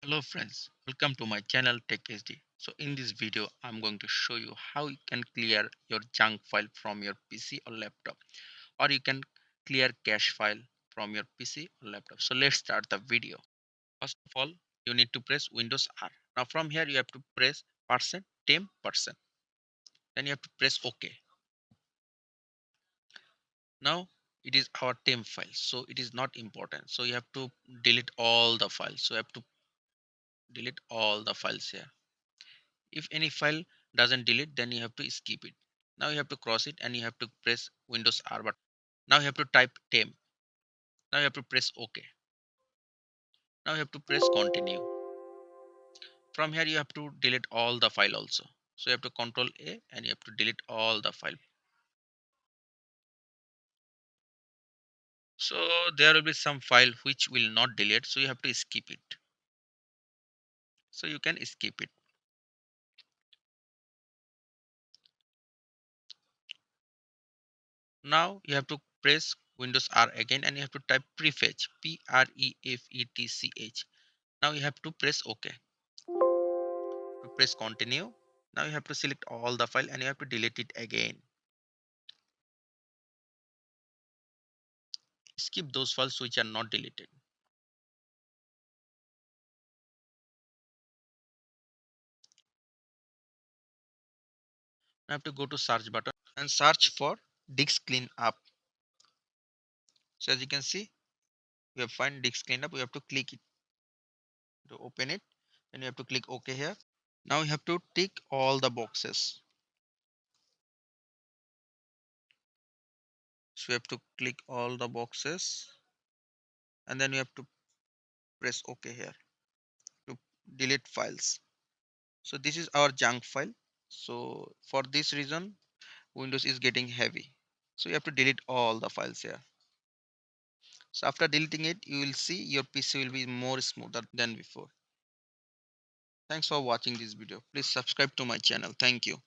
Hello friends, welcome to my channel Tech HD. So in this video, I'm going to show you how you can clear your junk file from your PC or laptop, or you can clear cache file from your PC or laptop. So let's start the video. First of all, you need to press Windows R. Now from here, you have to press %temp%. Then you have to press OK. Now it is our temp file, so it is not important. So you have to delete all the files. So you have to delete all the files here. If any file doesn't delete, then you have to skip it. Now you have to cross it and you have to press Windows R button. Now you have to type temp. Now you have to press OK. Now you have to press continue. From here you have to delete all the file also. So you have to control A and you have to delete all the file. So there will be some file which will not delete. So you have to skip it. So you can skip it. Now you have to press Windows R again and you have to type prefetch, Prefetch. Now you have to press OK. To press continue. Now you have to select all the file and you have to delete it again. Skip those files which are not deleted. Now have to go to search button and search for disk cleanup. So as you can see, we have find disk cleanup. We have to click it to open it. Then you have to click OK here. Now you have to tick all the boxes. So you have to click all the boxes and then you have to press OK here to delete files. So this is our junk file. So for this reason, Windows is getting heavy. So you have to delete all the files here. So after deleting it, you will see your PC will be more smoother than before. Thanks for watching this video. Please subscribe to my channel. Thank you.